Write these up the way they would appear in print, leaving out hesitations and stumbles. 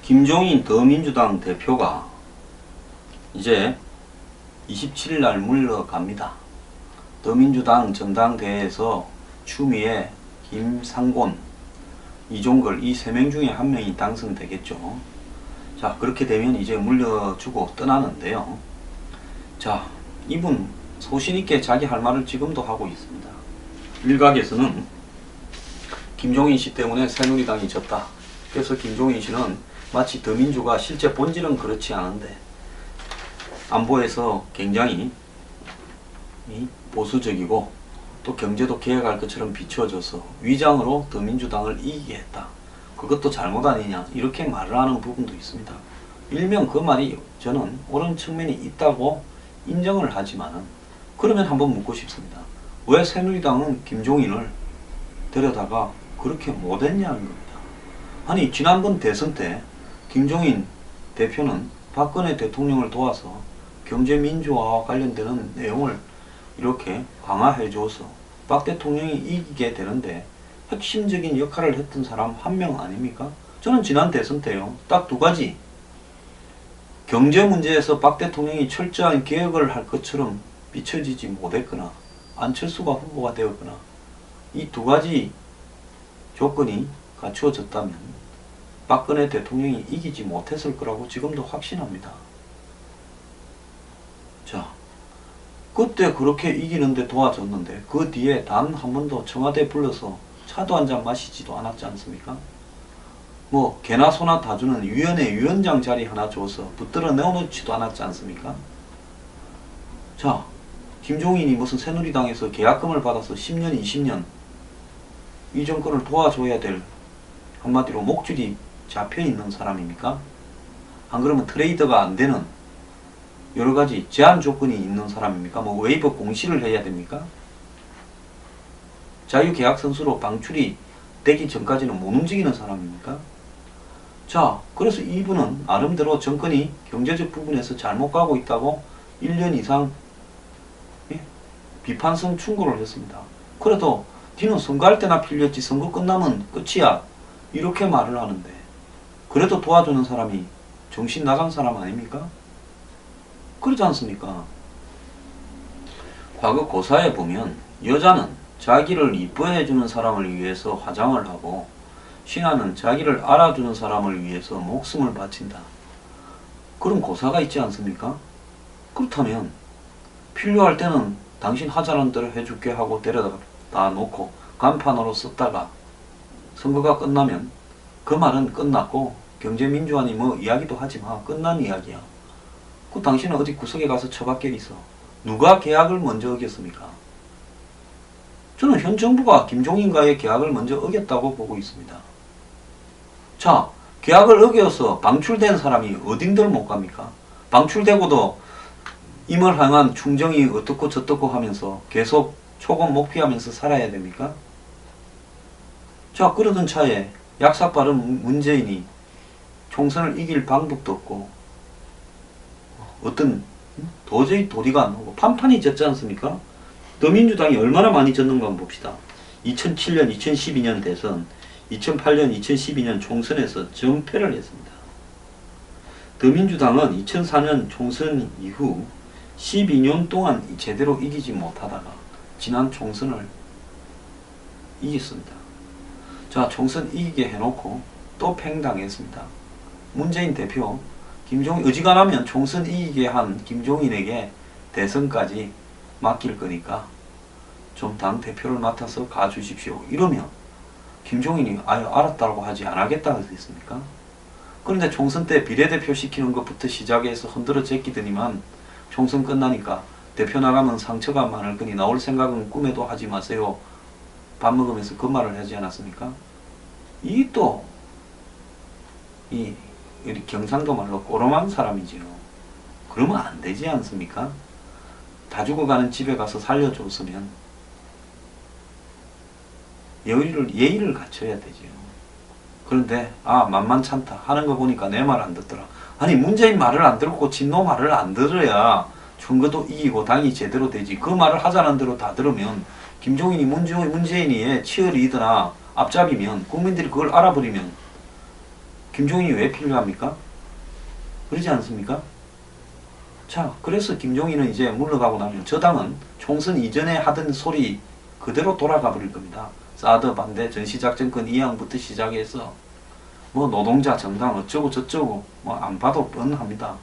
김종인 더민주당 대표가 이제 27일 날 물러갑니다. 더민주당 전당대회에서 추미애, 김상곤, 이종걸 이 3명 중에 한 명이 당선되겠죠. 자, 그렇게 되면 이제 물려주고 떠나는데요. 자, 이분 소신있게 자기 할 말을 지금도 하고 있습니다. 일각에서는 김종인 씨 때문에 새누리당이 졌다. 그래서 김종인 씨는 마치 더민주가 실제 본질은 그렇지 않은데 안보에서 굉장히 보수적이고 또 경제도 개혁할 것처럼 비추어져서 위장으로 더민주당을 이기게 했다. 그것도 잘못 아니냐 이렇게 말을 하는 부분도 있습니다. 일명 그 말이 저는 옳은 측면이 있다고 인정을 하지만은 그러면 한번 묻고 싶습니다. 왜 새누리당은 김종인을 데려다가 그렇게 못했냐는 겁니다. 아니 지난번 대선 때 김종인 대표는 박근혜 대통령을 도와서 경제민주화와 관련되는 내용을 이렇게 강화해 줘서 박 대통령이 이기게 되는데 핵심적인 역할을 했던 사람 한 명 아닙니까? 저는 지난 대선 때요 딱 두 가지, 경제 문제에서 박 대통령이 철저한 개혁을 할 것처럼 비춰지지 못했거나 안철수가 후보가 되었거나 이 두 가지 조건이 갖추어졌다면 박근혜 대통령이 이기지 못했을 거라고 지금도 확신합니다. 자, 그때 그렇게 이기는데 도와줬는데 그 뒤에 단 한 번도 청와대 불러서 차도 한 잔 마시지도 않았지 않습니까? 뭐 개나 소나 다 주는 위원회 위원장 자리 하나 줘서 붙들어 내어놓지도 않았지 않습니까? 자, 김종인이 무슨 새누리당에서 계약금을 받아서 10년 20년 이 정권을 도와줘야 될 한마디로 목줄이 잡혀있는 사람입니까? 안 그러면 트레이더가 안 되는 여러가지 제한 조건이 있는 사람입니까? 뭐 웨이버 공시를 해야 됩니까? 자유계약 선수로 방출이 되기 전까지는 못 움직이는 사람입니까? 자, 그래서 이분은 나름대로 정권이 경제적 부분에서 잘못 가고 있다고 1년 이상 비판성 충고를 했습니다. 그래도 니는 선거할 때나 필렸지 선거 끝나면 끝이야 이렇게 말을 하는데 그래도 도와주는 사람이 정신 나간 사람 아닙니까? 그러지 않습니까? 과거 고사에 보면 여자는 자기를 이뻐해주는 사람을 위해서 화장을 하고 신하는 자기를 알아주는 사람을 위해서 목숨을 바친다. 그런 고사가 있지 않습니까? 그렇다면 필요할 때는 당신 하자는 대로 해줄게 하고 데려다 놓고 간판으로 썼다가 선거가 끝나면 그 말은 끝났고 경제민주화니 뭐 이야기도 하지마 끝난 이야기야. 그 당신은 어디 구석에 가서 처박혀 있어. 누가 계약을 먼저 어겼습니까? 저는 현 정부가 김종인과의 계약을 먼저 어겼다고 보고 있습니다. 자, 계약을 어겨서 방출된 사람이 어딘들 못 갑니까? 방출되고도 임을 향한 충정이 어떻고 저떻고 하면서 계속 초급 목피하면서 살아야 됩니까? 자, 그러던 차에 약삭 빠른 문재인이 총선을 이길 방법도 없고 어떤 도저히 도리가 안 나오고 판판이 졌지 않습니까? 더민주당이 얼마나 많이 졌는가 한번 봅시다. 2007년, 2012년 대선, 2008년, 2012년 총선에서 전패를 했습니다. 더민주당은 2004년 총선 이후 12년 동안 제대로 이기지 못하다가 지난 총선을 이겼습니다. 자, 총선 이기게 해놓고 또 팽당했습니다. 문재인 대표, 김종인 어지간하면 총선 이기게 한 김종인에게 대선까지 맡길 거니까 좀 당 대표를 맡아서 가주십시오. 이러면 김종인이 아유 알았다고 하지 안 하겠다 그랬습니까? 그런데 총선 때 비례대표 시키는 것부터 시작해서 흔들어 제끼더니만 총선 끝나니까 대표 나가면 상처가 많을 거니 나올 생각은 꿈에도 하지 마세요. 밥 먹으면서 그 말을 하지 않았습니까? 이 또 이 경상도 말로 꼬롬한 사람이지요. 그러면 안 되지 않습니까? 다 죽어가는 집에 가서 살려줬으면 예의를 갖춰야 되지요. 그런데 만만찮다 하는 거 보니까 내 말 안 듣더라. 아니 문재인 말을 안 듣고 진노 말을 안 들어야 선거도 이기고 당이 제대로 되지. 그 말을 하자는 대로 다 들으면 김종인이 문재인이 치어리더나 앞잡이면 국민들이 그걸 알아버리면 김종인이 왜 필요합니까? 그러지 않습니까? 자, 그래서 김종인은 이제 물러가고 나면 저 당은 총선 이전에 하던 소리 그대로 돌아가 버릴 겁니다. 사드 반대, 전시작전권 이양부터 시작해서 뭐 노동자 정당 어쩌고 저쩌고 뭐 안 봐도 뻔합니다.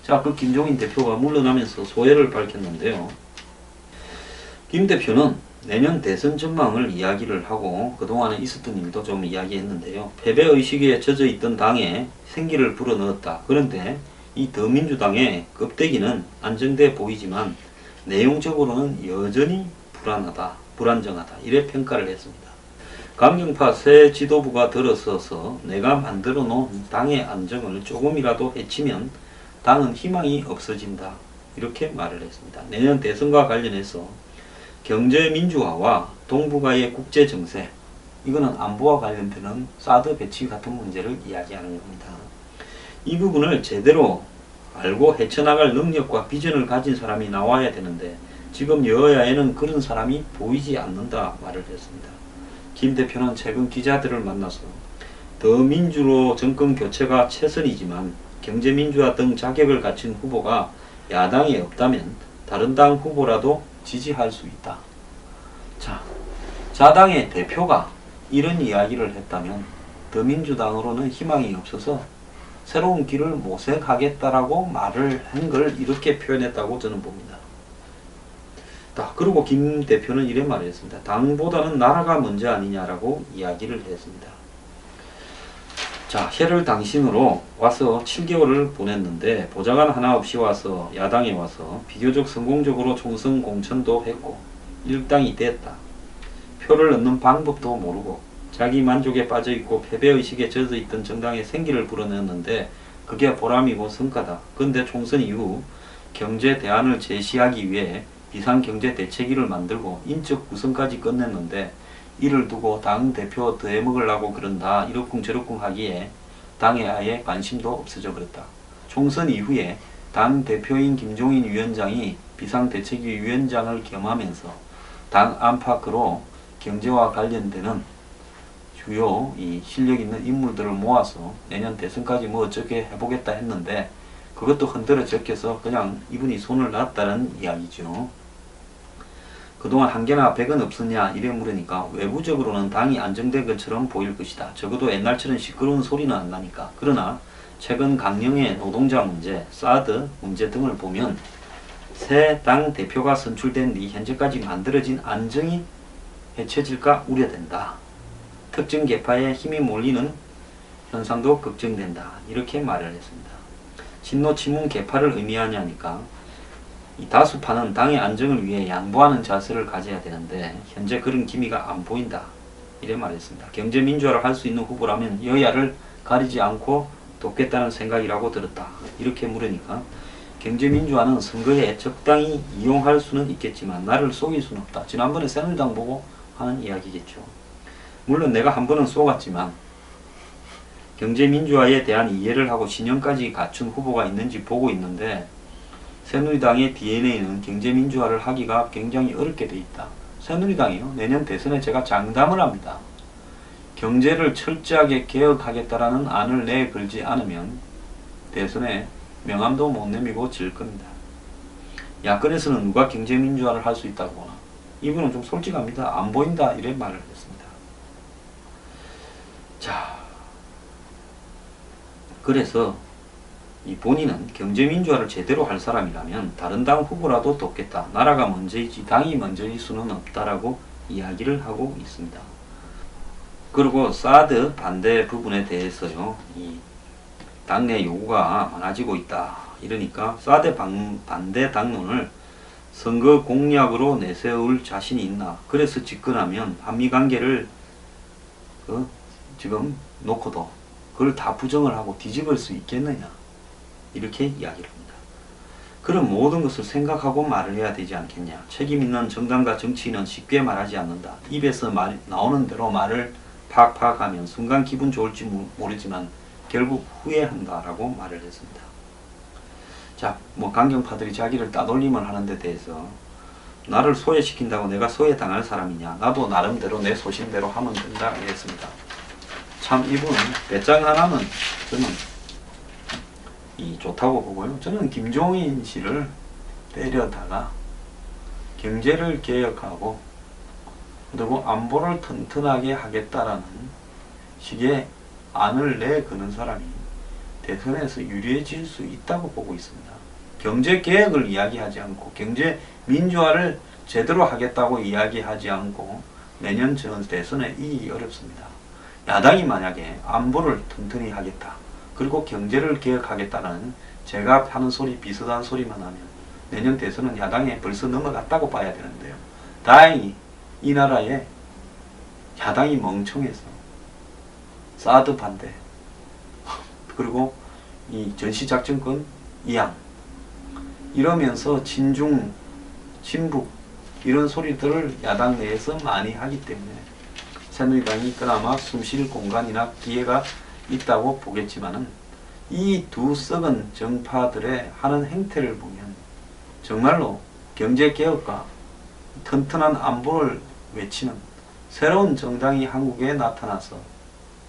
자, 그 김종인 대표가 물러나면서 소회를 밝혔는데요. 김 대표는 내년 대선 전망을 이야기를 하고 그동안에 있었던 일도 좀 이야기했는데요. 패배의식에 젖어있던 당에 생기를 불어넣었다. 그런데 이 더민주당의 껍데기는 안정돼 보이지만 내용적으로는 여전히 불안정하다. 이래 평가를 했습니다. 강경파 새 지도부가 들어서서 내가 만들어 놓은 당의 안정을 조금이라도 해치면 당은 희망이 없어진다. 이렇게 말을 했습니다. 내년 대선과 관련해서 경제 민주화와 동북아의 국제 정세, 이거는 안보와 관련되는 사드 배치 같은 문제를 이야기하는 겁니다. 이 부분을 제대로 알고 헤쳐나갈 능력과 비전을 가진 사람이 나와야 되는데 지금 여야에는 그런 사람이 보이지 않는다 말을 했습니다. 김 대표는 최근 기자들을 만나서 더민주로 정권 교체가 최선이지만 경제민주화 등 자격을 갖춘 후보가 야당에 없다면 다른 당 후보라도 지지할 수 있다. 자, 자당의 대표가 이런 이야기를 했다면 더민주당으로는 희망이 없어서 새로운 길을 모색하겠다라고 말을 한 걸 이렇게 표현했다고 저는 봅니다. 그리고 김 대표는 이래 말했습니다. 당보다는 나라가 먼저 아니냐라고 이야기를 했습니다. 자, 해를 당신으로 와서 7개월을 보냈는데 보좌관 하나 없이 와서 야당에 와서 비교적 성공적으로 총선 공천도 했고 일당이 됐다. 표를 얻는 방법도 모르고 자기 만족에 빠져있고 패배의식에 젖어있던 정당에 생기를 불어넣었는데 그게 보람이고 성과다. 그런데 총선 이후 경제 대안을 제시하기 위해 비상경제대책위를 만들고 인적 구성까지 끝냈는데 이를 두고 당 대표 더해먹으려고 그런다 이러쿵저러쿵 하기에 당에 아예 관심도 없어져 버렸다. 총선 이후에 당 대표인 김종인 위원장이 비상대책위 위원장을 겸하면서 당 안팎으로 경제와 관련되는 주요 이 실력 있는 인물들을 모아서 내년 대선까지 뭐 어떻게 해보겠다 했는데 그것도 흔들어 적혀서 그냥 이분이 손을 놨다는 이야기죠. 그동안 한 개나 백은 없었냐 이래 물으니까 외부적으로는 당이 안정된 것처럼 보일 것이다. 적어도 옛날처럼 시끄러운 소리는 안 나니까. 그러나 최근 강령의 노동자 문제, 사드 문제 등을 보면 새 당 대표가 선출된 뒤 현재까지 만들어진 안정이 해쳐질까 우려된다. 특정 계파에 힘이 몰리는 현상도 걱정된다. 이렇게 말을 했습니다. 친노 친문 계파를 의미하냐니까 이 다수파는 당의 안정을 위해 양보하는 자세를 가져야 되는데 현재 그런 기미가 안 보인다. 이래 말했습니다. 경제민주화를 할 수 있는 후보라면 여야를 가리지 않고 돕겠다는 생각이라고 들었다. 이렇게 물으니까 경제민주화는 선거에 적당히 이용할 수는 있겠지만 나를 속일 수는 없다. 지난번에 새누리당 보고 하는 이야기겠죠. 물론 내가 한 번은 속았지만 경제민주화에 대한 이해를 하고 신념까지 갖춘 후보가 있는지 보고 있는데 새누리당의 DNA는 경제민주화를 하기가 굉장히 어렵게 돼 있다. 새누리당이요. 내년 대선에 제가 장담을 합니다. 경제를 철저하게 개혁하겠다라는 안을 내걸지 않으면 대선에 명함도 못 내밀고 질 겁니다. 야권에서는 누가 경제민주화를 할 수 있다고 하나. 이분은 좀 솔직합니다. 안 보인다 이래 말을 했습니다. 자, 그래서 이 본인은 경제민주화를 제대로 할 사람이라면 다른 당 후보라도 돕겠다. 나라가 먼저이지 당이 먼저일 수는 없다라고 이야기를 하고 있습니다. 그리고 사드 반대 부분에 대해서요. 이 당내 요구가 많아지고 있다. 이러니까 사드 반대 당론을 선거 공약으로 내세울 자신이 있나. 그래서 집권하면 한미관계를 지금 놓고도 그걸 다 부정을 하고 뒤집을 수 있겠느냐. 이렇게 이야기를 합니다. 그런 모든 것을 생각하고 말을 해야 되지 않겠냐. 책임 있는 정당과 정치인은 쉽게 말하지 않는다. 입에서 나오는 대로 말을 팍팍 하면 순간 기분 좋을지 모르지만 결국 후회한다라고 말을 했습니다. 자, 뭐 강경파들이 자기를 따돌림을 하는 데 대해서 나를 소외시킨다고 내가 소외당할 사람이냐. 나도 나름대로 내 소신대로 하면 된다. 이랬습니다. 참 이분은 배짱 하나는 저는 좋다고 보고요. 저는 김종인 씨를 데려다가 경제를 개혁하고 그리고 안보를 튼튼하게 하겠다라는 식의 안을 내거는 사람이 대선에서 유리해질 수 있다고 보고 있습니다. 경제 개혁을 이야기하지 않고 경제 민주화를 제대로 하겠다고 이야기하지 않고 내년 전 대선에 이기기 어렵습니다. 야당이 만약에 안보를 튼튼히 하겠다, 그리고 경제를 개혁하겠다는 제가 하는 소리 비슷한 소리만 하면 내년 대선은 야당에 벌써 넘어갔다고 봐야 되는데요. 다행히 이 나라에 야당이 멍청해서 사드 반대 그리고 이 전시작전권 이양 이러면서 친중 친북 이런 소리들을 야당 내에서 많이 하기 때문에 새누리당이 그나마 숨쉴 공간이나 기회가 있다고 보겠지만은 이 두 썩은 정파들의 하는 행태를 보면 정말로 경제개혁과 튼튼한 안보를 외치는 새로운 정당이 한국에 나타나서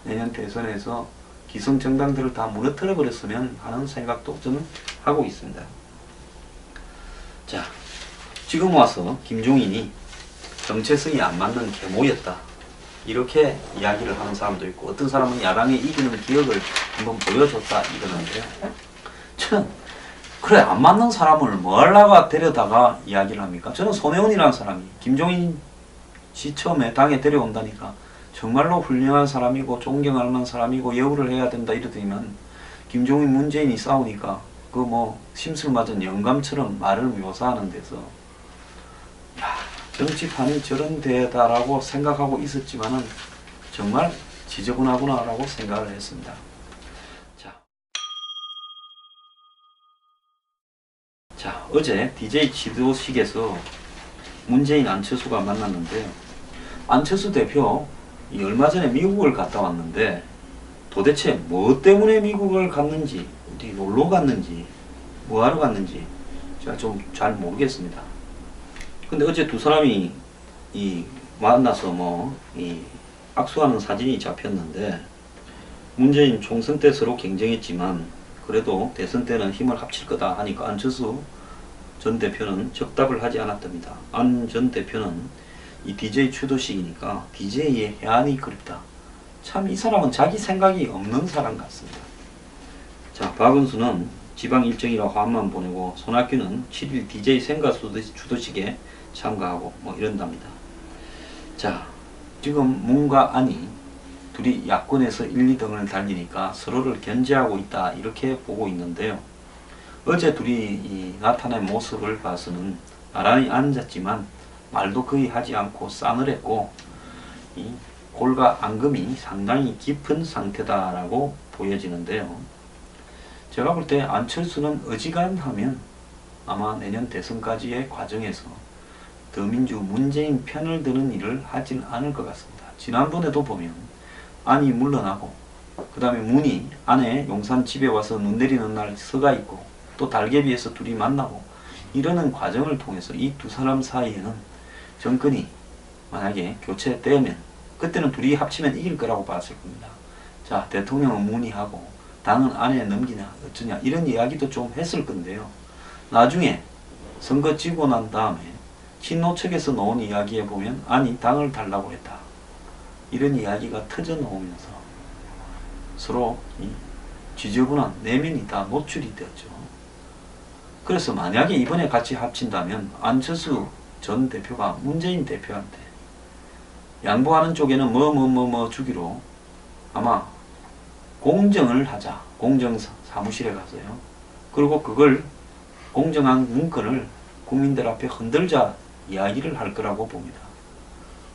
내년 대선에서 기성정당들을 다 무너뜨려 버렸으면 하는 생각도 저는 하고 있습니다. 자, 지금 와서 김종인이 정체성이 안 맞는 계모였다, 이렇게 이야기를 하는 사람도 있고, 어떤 사람은 야당에 이기는 기억을 한번 보여줬다 이러는데요. 저는 그래, 안 맞는 사람을 뭐 하려고 데려다가 이야기를 합니까? 저는 손혜원이라는 사람이 김종인 씨 처음에 당에 데려온다니까 정말로 훌륭한 사람이고 존경할 만한 사람이고 예우를 해야 된다 이러더니만 김종인 문재인이 싸우니까 그 뭐 심술 맞은 영감처럼 말을 묘사하는 데서 야, 정치판이 저런 데다라고 생각하고 있었지만은 정말 지저분하구나 라고 생각을 했습니다. 자, 어제 DJ 지도식에서 문재인 안철수가 만났는데요. 안철수 대표 얼마 전에 미국을 갔다 왔는데 도대체 뭐 때문에 미국을 갔는지, 어디 놀러 갔는지, 뭐 하러 갔는지 제가 좀 잘 모르겠습니다. 근데 어제 두 사람이 만나서 악수하는 사진이 잡혔는데, 문재인 총선 때 서로 경쟁했지만 그래도 대선 때는 힘을 합칠 거다 하니까 안철수 전 대표는 적답을 하지 않았답니다. 안 전 대표는 이 DJ 추도식이니까 DJ의 해안이 그립다. 참 이 사람은 자기 생각이 없는 사람 같습니다. 자, 박은수는 지방 일정이라 화합만 보내고 손학규는 7일 DJ 생가 추도식에 참가하고 뭐 이런답니다. 자, 지금 문과 안이 둘이 야권에서 1, 2등을 달리니까 서로를 견제하고 있다 이렇게 보고 있는데요. 어제 둘이 나타낸 모습을 봐서는 나란히 앉았지만 말도 거의 하지 않고 싸늘했고 이 골과 앙금이 상당히 깊은 상태다라고 보여지는데요. 제가 볼 때 안철수는 어지간하면 아마 내년 대선까지의 과정에서 더민주 문재인 편을 드는 일을 하진 않을 것 같습니다. 지난번에도 보면 안이 물러나고 그 다음에 문이 안에 용산 집에 와서 눈 내리는 날 서가 있고 또 달개비에서 둘이 만나고 이러는 과정을 통해서 이 두 사람 사이에는 정권이 만약에 교체되면 그때는 둘이 합치면 이길 거라고 봤을 겁니다. 자, 대통령은 문의하고 당은 안에 넘기냐 어쩌냐 이런 이야기도 좀 했을 건데요. 나중에 선거 지고 난 다음에 친노 측에서 나온 이야기에 보면 안이 당을 달라고 했다, 이런 이야기가 터져 나오면서 서로 지저분한 내면이 다 노출이 되었죠. 그래서 만약에 이번에 같이 합친다면 안철수 전 대표가 문재인 대표한테 양보하는 쪽에는 뭐 주기로 아마 공정을 하자, 공정사무실에 가서요. 그리고 그걸 공정한 문건을 국민들 앞에 흔들자 이야기를 할 거라고 봅니다.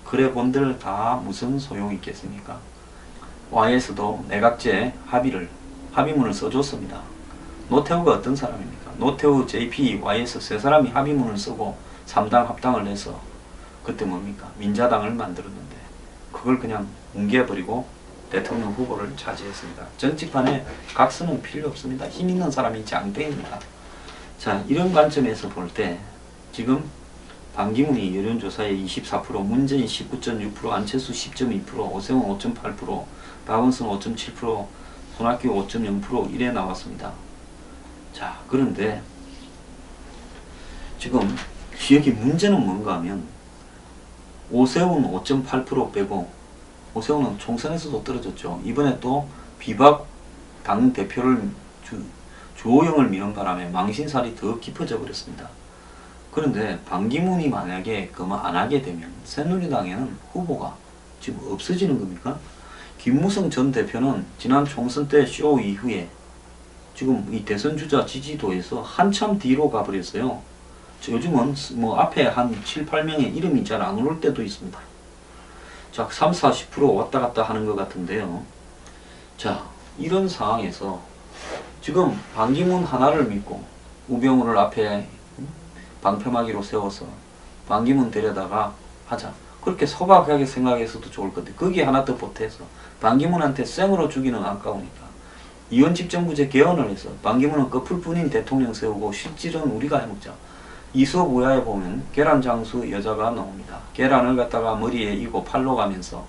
그래 본들 다 무슨 소용이 있겠습니까? Y에서도 내각제 합의문을 써줬습니다. 노태우가 어떤 사람입니까? 노태우, JP, Y에서 세 사람이 합의문을 쓰고 3당 합당을 해서 그때 뭡니까? 민자당을 만들었는데 그걸 그냥 뭉개버리고 대통령 후보를 차지했습니다. 정치판에 각서는 필요 없습니다. 힘 있는 사람이 장땡입니다. 자, 이런 관점에서 볼 때 지금 반기문이 여론조사에 24%, 문재인 19.6%, 안철수 10.2%, 오세훈 5.8%, 박원순 5.7%, 손학규 5.0% 이래 나왔습니다. 자, 그런데 지금 여기 문제는 뭔가 하면 오세훈 5.8% 빼고, 오세훈은 총선에서도 떨어졌죠. 이번에 또 비박 당 대표를 주호영을 미는 바람에 망신살이 더 깊어져 버렸습니다. 그런데 반기문이 만약에 그만 안 하게 되면 새누리당에는 후보가 지금 없어지는 겁니까? 김무성 전 대표는 지난 총선 때 쇼 이후에 지금 이 대선 주자 지지도에서 한참 뒤로 가버렸어요. 요즘은 뭐 앞에 한 7, 8명의 이름이 잘 안 오를 때도 있습니다. 자, 3, 40% 왔다 갔다 하는 것 같은데요. 자, 이런 상황에서 지금 반기문 하나를 믿고 우병우를 앞에 방패막이로 세워서 반기문 데려다가 하자. 그렇게 소박하게 생각해서도 좋을 건데 거기에 하나 더 보태서 반기문한테 생으로 주기는 아까우니까 이원집 정부제 개헌을 해서 반기문은 꺼풀뿐인 대통령 세우고 실질은 우리가 해먹자. 이솝 우야에 보면 계란 장수 여자가 나옵니다. 계란을 갖다가 머리에 이고 팔로 가면서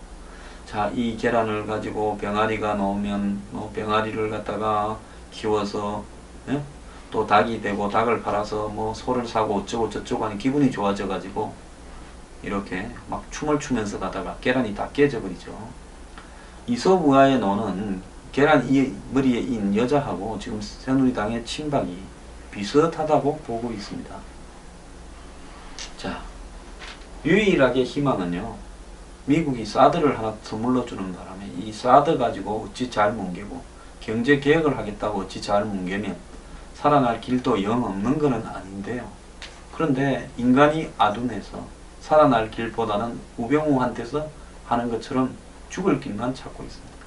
자, 이 계란을 가지고 병아리가 나오면 병아리를 갖다가 키워서 예? 또 닭이 되고 닭을 팔아서 뭐 소를 사고 어쩌고 저쩌고 하니 기분이 좋아져 가지고 이렇게 막 춤을 추면서 가다가 계란이 다 깨져버리죠. 이솝 우야에 나오는 계란 머리에 인 여자하고 지금 새누리당의 친박이 비슷하다고 보고 있습니다. 자, 유일하게 희망은요, 미국이 사드를 하나 선물로 주는 바람에 이 사드 가지고 어찌 잘 뭉개고 경제 개혁을 하겠다고 어찌 잘 뭉개면 살아날 길도 영 없는 것은 아닌데요. 그런데 인간이 아둔해서 살아날 길보다는 우병우한테서 하는 것처럼 죽을 길만 찾고 있습니다.